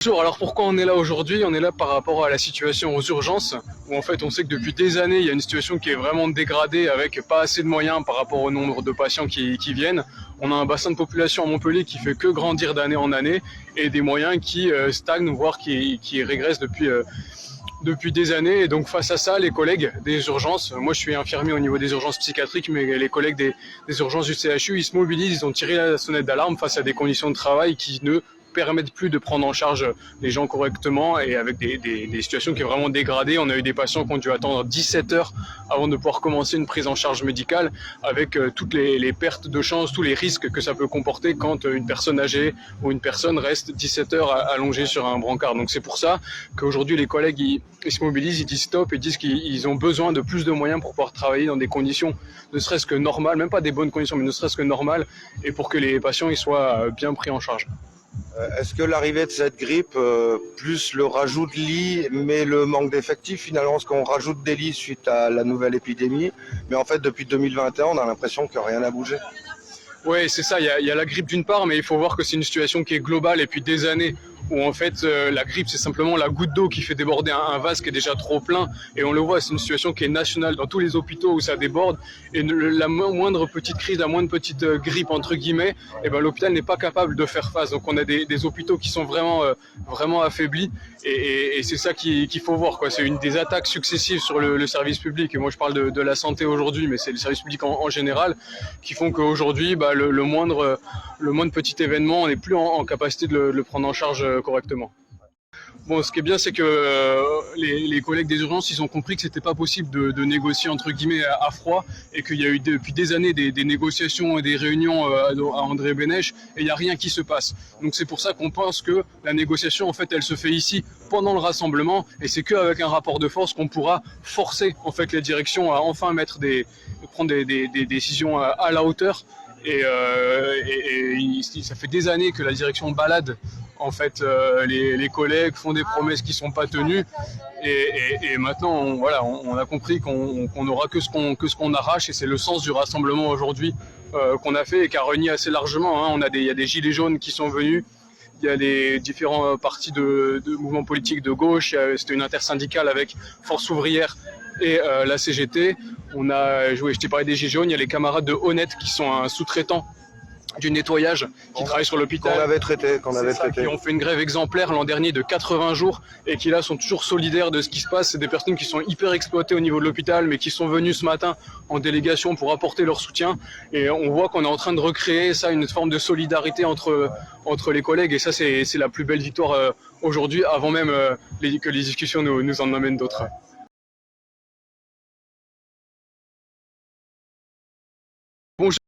Bonjour, alors pourquoi on est là aujourd'hui? On est là par rapport à la situation aux urgences, où en fait on sait que depuis des années il y a une situation qui est vraiment dégradée avec pas assez de moyens par rapport au nombre de patients qui viennent. On a un bassin de population à Montpellier qui fait que grandir d'année en année et des moyens qui stagnent, voire qui régressent depuis des années. Et donc face à ça, les collègues des urgences, moi je suis infirmier au niveau des urgences psychiatriques, mais les collègues des urgences du CHU, ils se mobilisent, ils ont tiré la sonnette d'alarme face à des conditions de travail qui ne permettent plus de prendre en charge les gens correctement et avec des situations qui sont vraiment dégradées. On a eu des patients qui ont dû attendre 17 heures avant de pouvoir commencer une prise en charge médicale avec toutes les pertes de chance, tous les risques que ça peut comporter quand une personne âgée ou une personne reste 17 heures allongée sur un brancard. Donc c'est pour ça qu'aujourd'hui les collègues ils se mobilisent, ils disent stop, ils disent qu'ils ont besoin de plus de moyens pour pouvoir travailler dans des conditions ne serait-ce que normales, même pas des bonnes conditions, mais ne serait-ce que normales, et pour que les patients ils soient bien pris en charge. Est-ce que l'arrivée de cette grippe, plus le rajout de lits, mais le manque d'effectifs finalement, parce qu'on rajoute des lits suite à la nouvelle épidémie, mais en fait depuis 2021, on a l'impression que rien n'a bougé. Oui, c'est ça, il y a la grippe d'une part, mais il faut voir que c'est une situation qui est globale et puis des années où en fait la grippe c'est simplement la goutte d'eau qui fait déborder un vase qui est déjà trop plein, et on le voit, c'est une situation qui est nationale dans tous les hôpitaux où ça déborde, et la moindre petite crise, la moindre petite grippe entre guillemets, et ben, l'hôpital n'est pas capable de faire face. Donc on a des hôpitaux qui sont vraiment affaiblis, et c'est ça qu'il faut voir, quoi. C'est des attaques successives sur le service public, et moi je parle de la santé aujourd'hui, mais c'est le service public en général, qui font qu'aujourd'hui bah, le moindre petit événement, on n'est plus en capacité de le prendre en charge correctement. Bon, ce qui est bien, c'est que les collègues des urgences, ils ont compris que c'était pas possible de négocier entre guillemets à froid, et qu'il y a eu depuis des années des négociations et des réunions à André Bénèche, et il n'y a rien qui se passe. Donc c'est pour ça qu'on pense que la négociation, en fait, elle se fait ici pendant le rassemblement, et c'est qu'avec un rapport de force qu'on pourra forcer en fait les directions à enfin prendre des décisions à la hauteur. Ça fait des années que la direction balade en fait les collègues, font des promesses qui ne sont pas tenues, et maintenant on a compris qu'on n'aura que ce qu'on arrache, et c'est le sens du rassemblement aujourd'hui qu'on a fait et qui a renié assez largement, hein. Il y a des gilets jaunes qui sont venus, il y a les différents partis de mouvements politiques de gauche, c'était une intersyndicale avec Force ouvrière et la CGT. Je t'ai parlé des gilets jaunes, il y a les camarades de Honnête qui sont un sous-traitant du nettoyage, qui travaillent sur l'hôpital, qui ont fait une grève exemplaire l'an dernier de 80 jours, et qui là sont toujours solidaires de ce qui se passe. C'est des personnes qui sont hyper exploitées au niveau de l'hôpital, mais qui sont venues ce matin en délégation pour apporter leur soutien, et on voit qu'on est en train de recréer ça, une forme de solidarité entre les collègues, et ça c'est la plus belle victoire aujourd'hui, avant même que les discussions nous en amènent d'autres. Bonjour.